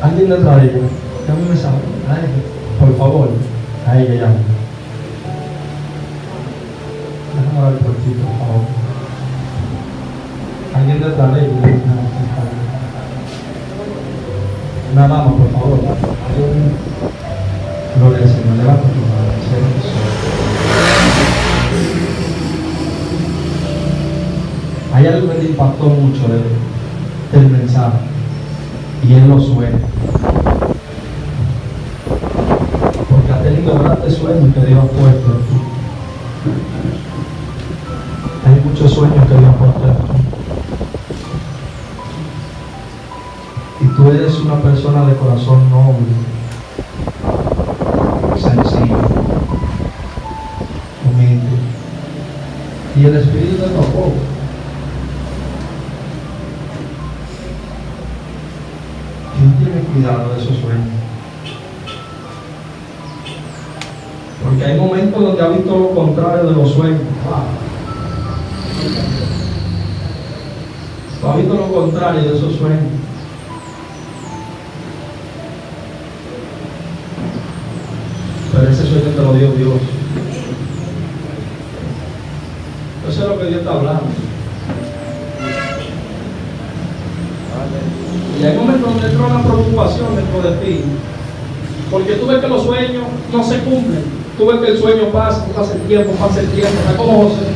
Alguien detrás de ella, dame un mensaje. Por favor, a ella llama. Déjame ver por ti, por favor. Alguien detrás de ella. Una mano, por favor. Gloria al Señor. Levanta tu mano. Hay algo que te impactó mucho del mensaje. Y Él lo sueña. Porque ha tenido grandes sueños que Dios ha puesto en ti. Hay muchos sueños que Dios ha puesto en ti. Y tú eres una persona de corazón noble, sencillo, humilde. Y el Espíritu te tocó. Tiene cuidado de esos sueños, porque hay momentos donde ha visto lo contrario de los sueños. Ha visto lo contrario de esos sueños. Pero ese sueño te lo dio Dios. Eso es lo que Dios está hablando. Y hay momentos donde entra una preocupación dentro de ti, porque tú ves que los sueños no se cumplen. Tú ves que el sueño pasa el tiempo, está como José.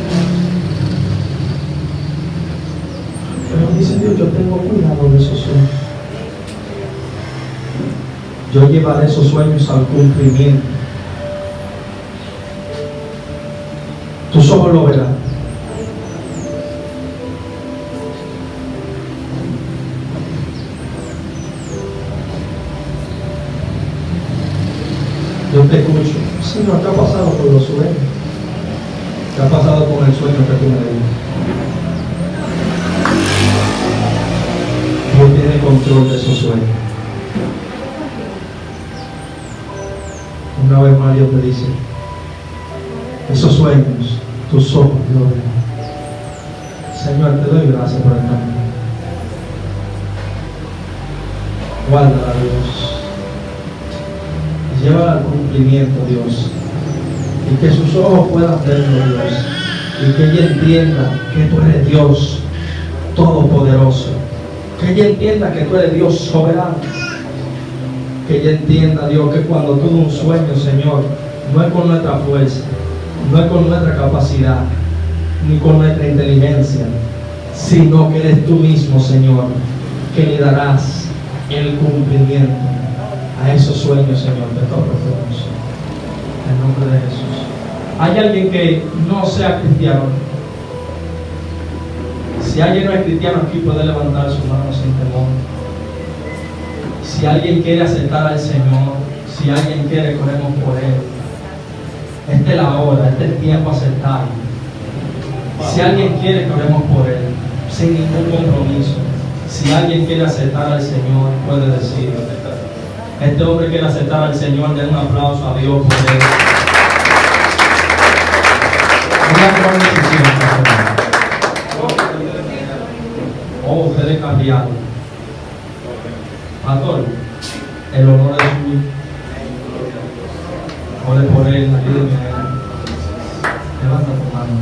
Pero dice Dios, yo tengo cuidado de esos sueños. Yo llevaré esos sueños al cumplimiento. Tus ojos lo verán. los sueños. ¿Qué ha pasado con el sueño que tú me diste? Dios tiene control de esos sueños. Una vez más Dios te dice, esos sueños, tus ojos, Dios ven. Señor, te doy gracias por el camino. Guárdala, Dios. Llévala al cumplimiento, Dios. Y que sus ojos puedan verlo, Dios. Y que ella entienda que tú eres Dios todopoderoso. Que ella entienda que tú eres Dios soberano. Que ella entienda, Dios, que cuando tú das un sueño, Señor, no es con nuestra fuerza, no es con nuestra capacidad, ni con nuestra inteligencia, sino que eres tú mismo, Señor, que le darás el cumplimiento a esos sueños, Señor, de todos nosotros. En nombre de Jesús. ¿Hay alguien que no sea cristiano? Si alguien no es cristiano aquí, puede levantar su mano sin temor. Si alguien quiere aceptar al Señor, si alguien quiere, corremos por Él. Esta es la hora, este es el tiempo a aceptar. Si alguien quiere, corremos por Él, sin ningún compromiso. Si alguien quiere aceptar al Señor, puede decirlo. Este hombre quiere aceptar al Señor, den un aplauso a Dios por Él. Una gran decisión. Oh, ustedes cambiaron. Pastor, el honor es suyo. Ore por él, ayúdenme a él. Levanta tu mano.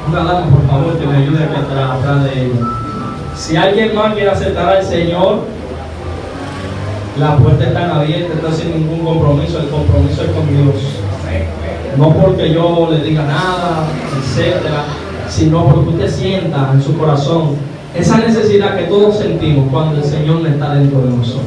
Una dama, por favor, que me ayude aquí atrás de ella. Si alguien más quiere aceptar al Señor, la puerta está abierta, está sin ningún compromiso. El compromiso es con Dios. No porque yo le diga nada, etcétera, sino porque usted sienta en su corazón esa necesidad que todos sentimos cuando el Señor no está dentro de nosotros.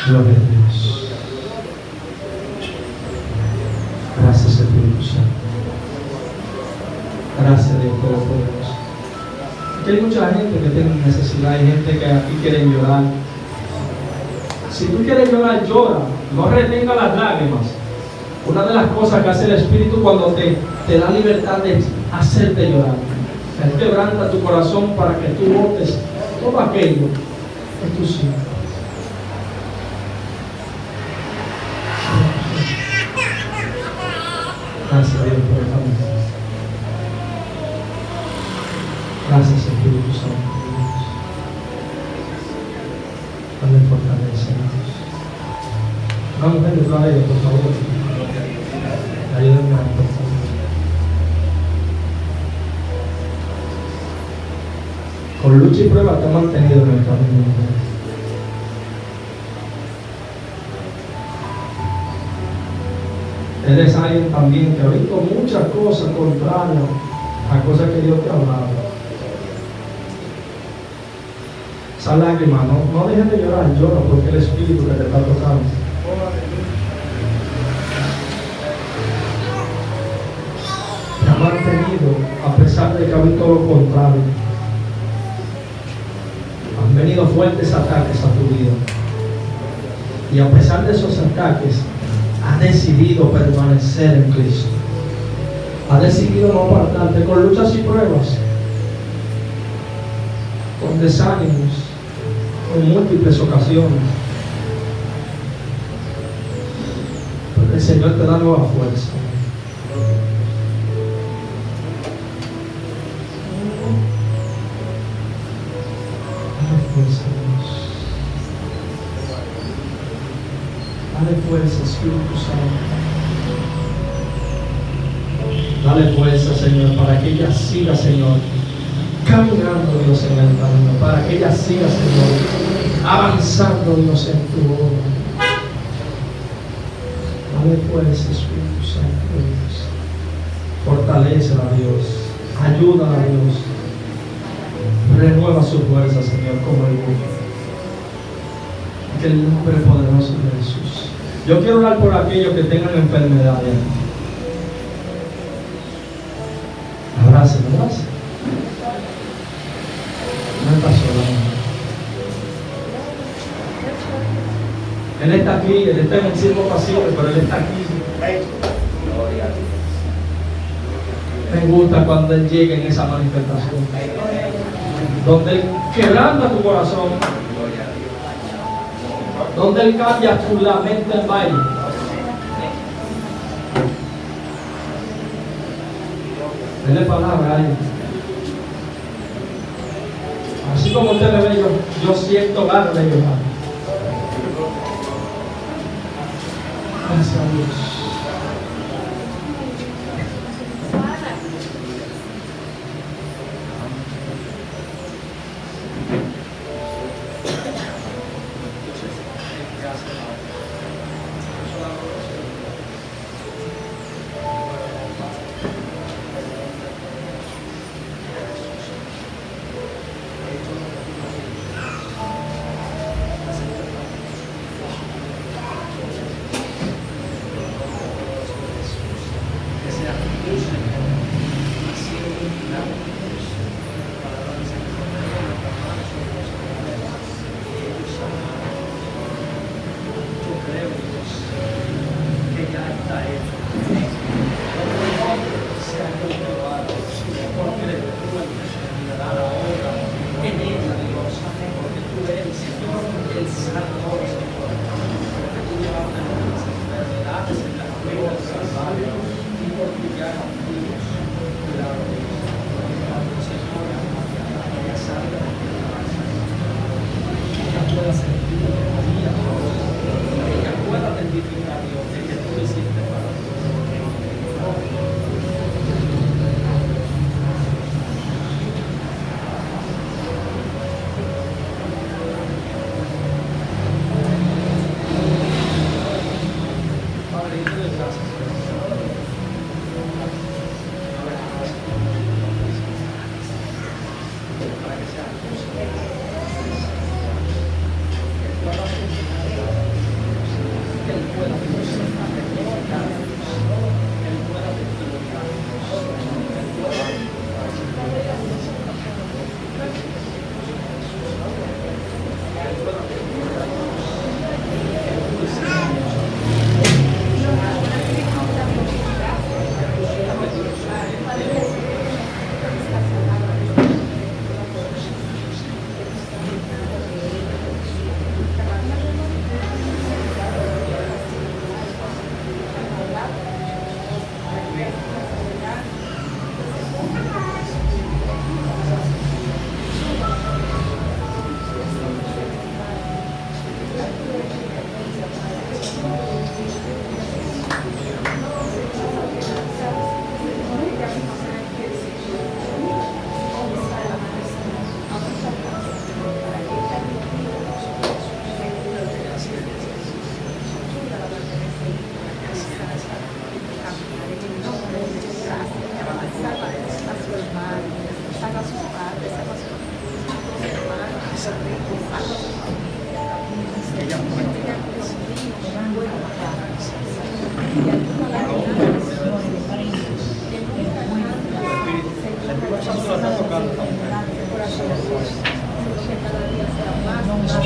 Gloria a Dios. Gracias, Espíritu Santo. Gracias, Dios Todopoderoso. Aquí hay mucha gente que tiene necesidad, hay gente que aquí quieren llorar. Si tú quieres llorar, llora. No retenga las lágrimas. Una de las cosas que hace el Espíritu cuando te da libertad de hacerte llorar. Él quebranta tu corazón para que tú botes todo aquello que tú sientes. Gracias, Dios, por esta vida. Gracias, Espíritu Santo. Dale fortaleza, Dios. Una mujer de toda ella, por favor. Ayúdenme a por favor. Con lucha y prueba te ha mantenido en el camino. Eres alguien también que ha visto muchas cosas contrarias a cosas que Dios te ha hablado. Esa lágrima, no dejes de llorar, llora porque el Espíritu que te está tocando. Te ha mantenido a pesar de que ha visto lo contrario. Han venido fuertes ataques a tu vida. Y a pesar de esos ataques, has ha decidido permanecer en Cristo. Ha decidido no apartarte con luchas y pruebas, con desánimos, en múltiples ocasiones. Pero el Señor te da nueva fuerza. Dale fuerza, Dios. Dale fuerza, Espíritu Santo. Dale fuerza, Señor, para que ella siga, Señor, caminando, Dios, en el camino, para que ella siga, Señor, avanzando, Dios, en tu obra. Dale fuerza, Espíritu Santo, Dios. Fortalécela, Dios. Ayúdala, Dios. Renueva su fuerza, Señor, como el búho. En el nombre poderoso de Jesús. Yo quiero orar por aquellos que tengan enfermedades. Abrácelo, abrácelo. No está sola. Él está aquí, Él está en el circo pasivo, pero Él está aquí. Me gusta cuando Él llega en esa manifestación, donde Él quebranta tu corazón, donde Él cambia tu lamento en baile. Dele palabra a Él. Así como usted me ve, yo siento ganas de llorar. Gracias a Dios.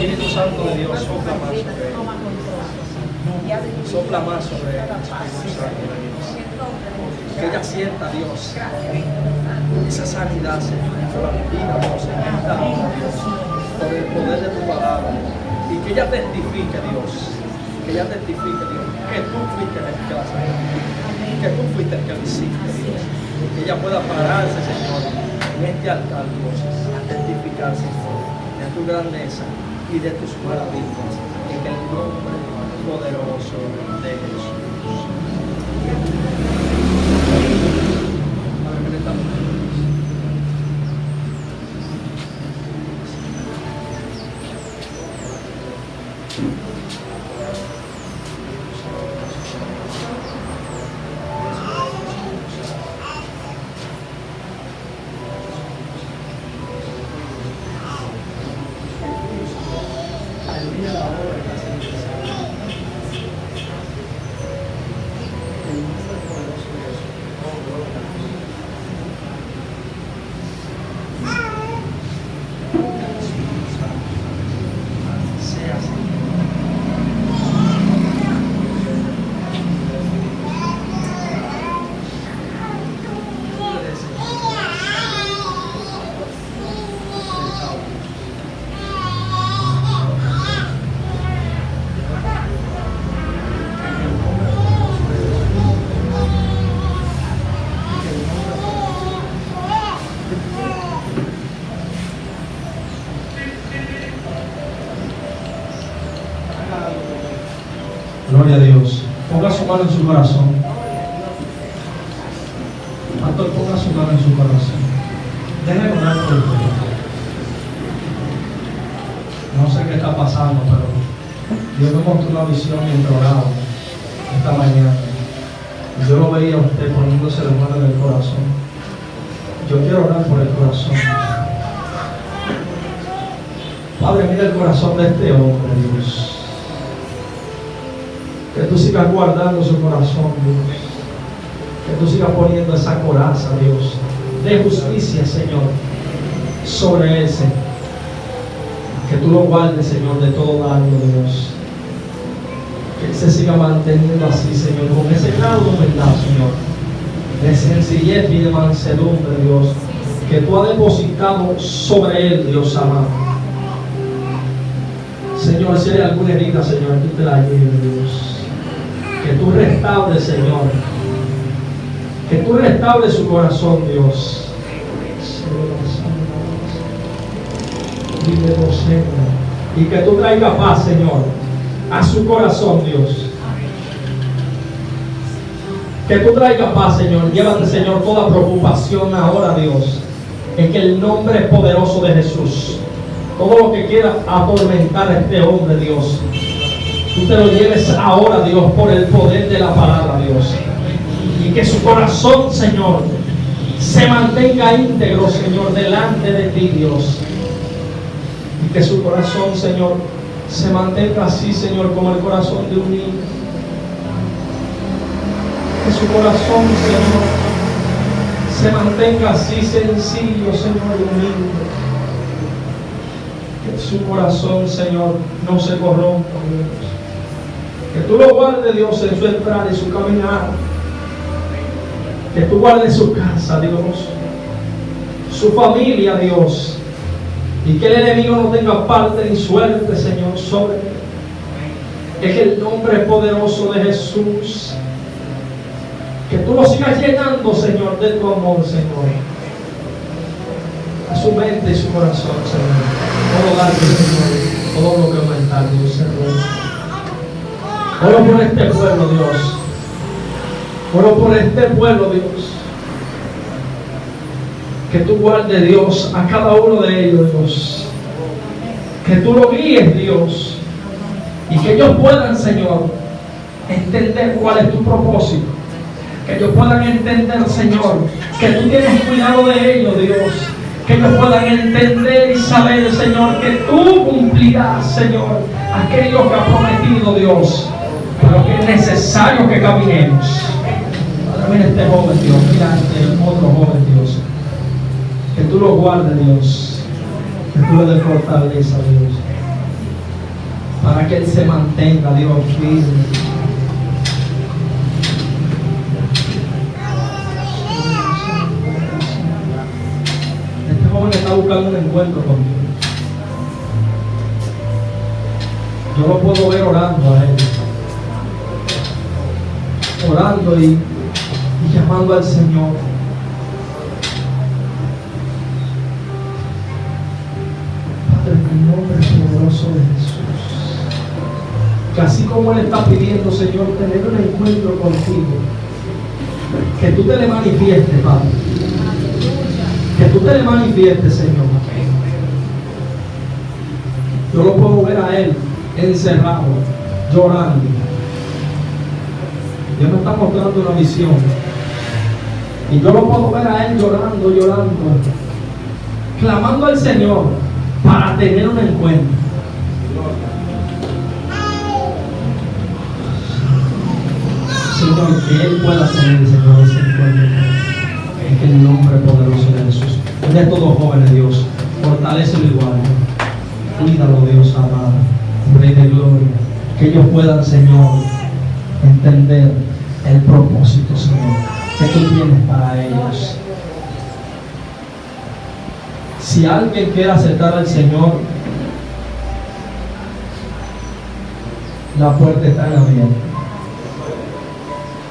Espíritu Santo de Dios, sopla más sobre él. Sopla más sobre ella, Espíritu Santo de Dios. Que ella sienta, Dios, esa sanidad, Señor, por la vida, Dios, en esta hora, Dios, por el poder de tu palabra. Y que ella testifique, Dios, que tú fuiste el que la sanó, que tú fuiste el que lo hiciste, Dios. Que ella pueda pararse, Señor, en este altar, Dios, a testificar, Señor, de tu grandeza y de tus maravillas, en el nombre poderoso de Jesús. Gloria a Dios. Ponga su mano en su corazón. Pastor, ponga su mano en su corazón. Déjeme orar por usted. No sé qué está pasando, pero Dios me mostró una visión mientras oraba esta mañana. Yo lo veía a usted poniéndose la mano en el corazón. Yo quiero orar por el corazón. Padre, mira el corazón de este hombre, Dios. Que tú sigas guardando su corazón, Dios. Que tú sigas poniendo esa coraza, Dios, de justicia, Señor, sobre ese. Que tú lo guardes, Señor, de todo daño, Dios. Que él se siga manteniendo así, Señor, con ese grado de humildad, Señor, de sencillez y de mansedumbre, Dios, que tú has depositado sobre él, Dios amado. Señor, si hay alguna herida, Señor, tú te la lleves, Dios. Que tú restaures, Señor. Que tú restaures su corazón, Dios. Y que tú traigas paz, Señor, a su corazón, Dios. Que tú traigas paz, Señor. Llévate, Señor, toda preocupación ahora, Dios, en el nombre poderoso de Jesús. Todo lo que quiera atormentar a este hombre, Dios, tú te lo lleves ahora, Dios, por el poder de la palabra, Dios. Y que su corazón, Señor, se mantenga íntegro, Señor, delante de ti, Dios. Y que su corazón, Señor, se mantenga así, Señor, como el corazón de un niño. Que su corazón, Señor, se mantenga así sencillo, Señor, y humilde. Que su corazón, Señor, no se corrompa, Dios. Que tú lo guardes, Dios, en su entrar y su caminar. Que tú guardes su casa, Dios, su familia, Dios. Y que el enemigo no tenga parte ni suerte, Señor, sobre él. Es el nombre poderoso de Jesús. Que tú lo sigas llenando, Señor, de tu amor, Señor. A su mente y su corazón, Señor. Todo darle, Señor, todo lo que aumentar, Dios, Señor. Oro por este pueblo, Dios. Oro por este pueblo, Dios. Que tú guardes, Dios, a cada uno de ellos, Dios. Que tú lo guíes, Dios. Y que ellos puedan, Señor, entender cuál es tu propósito. Que ellos puedan entender, Señor, que tú tienes cuidado de ellos, Dios. Que ellos puedan entender y saber, Señor, que tú cumplirás, Señor, aquello que has prometido, Dios. Pero que es necesario que caminemos. Ahora mira este joven, Dios. Mira este otro joven, Dios. Que tú lo guardes, Dios. Que tú le des fortaleza, Dios. Para que él se mantenga, Dios, firme. está buscando un encuentro contigo. Yo lo puedo ver orando a Él. Orando y llamando al Señor. Padre, en el nombre poderoso de Jesús. Que así como Él está pidiendo, Señor, tener un encuentro contigo. Que tú te le manifiestes, Padre. Que tú te le manifiestes, Señor. Yo lo puedo ver a Él encerrado, llorando. Dios me está mostrando una visión. Y yo lo puedo ver a Él llorando, clamando al Señor para tener un encuentro. Señor, que Él pueda tener, Señor, ese encuentro. En el nombre poderoso de Jesús. De todos jóvenes, Dios, fortalécelo igual. Cuídalo, Dios amado, Rey de gloria. Que ellos puedan, Señor, entender el propósito, Señor, que tú tienes para ellos. Si alguien quiere aceptar al Señor, la puerta está abierta.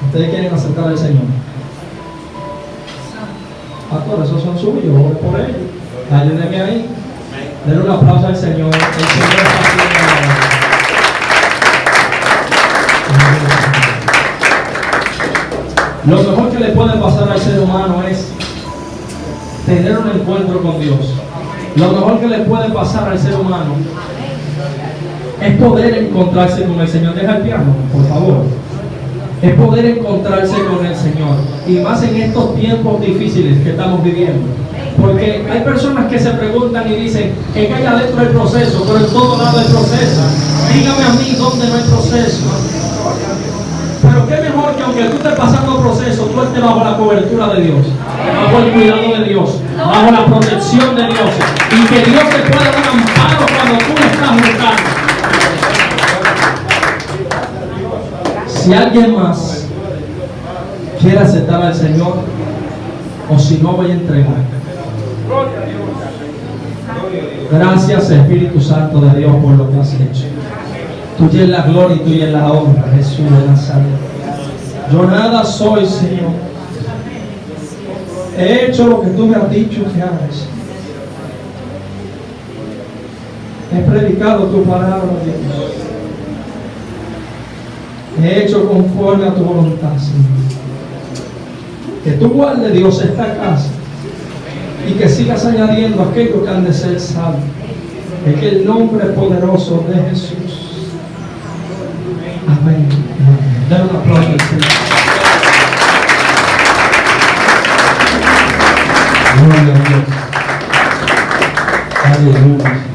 ¿Ustedes quieren aceptar al Señor? Pastor, esos son suyos, ore por ellos. Ayúdenme ahí. Denle un aplauso al Señor. El Señor está haciendo. Lo mejor que le puede pasar al ser humano es tener un encuentro con Dios. Lo mejor que le puede pasar al ser humano es poder encontrarse con el Señor. Deja el piano, por favor. Es poder encontrarse con el Señor. Y más en estos tiempos difíciles que estamos viviendo. Porque hay personas que se preguntan y dicen que hay adentro del proceso, pero en todo lado hay proceso. Dígame a mí dónde no hay proceso. Pero qué mejor que aunque tú estés pasando proceso, tú estés bajo la cobertura de Dios, bajo el cuidado de Dios, bajo la protección de Dios, y que Dios te pueda dar un amparo cuando tú le estás buscando. Si alguien más quiere aceptar al Señor, o si no, voy a entregar. Gracias, Espíritu Santo de Dios, por lo que has hecho. Tuya es la gloria y tuya es la honra, Jesús de Nazaret. Yo nada soy, Señor. He hecho lo que tú me has dicho que hagas. He predicado tu palabra, Dios. He hecho conforme a tu voluntad, Señor. Que tú guardes, Dios, esta casa y que sigas añadiendo aquello que han de ser salvo. En el nombre poderoso de Jesús. Amén. Dale un aplauso al Señor. Gloria a Dios. Aleluya.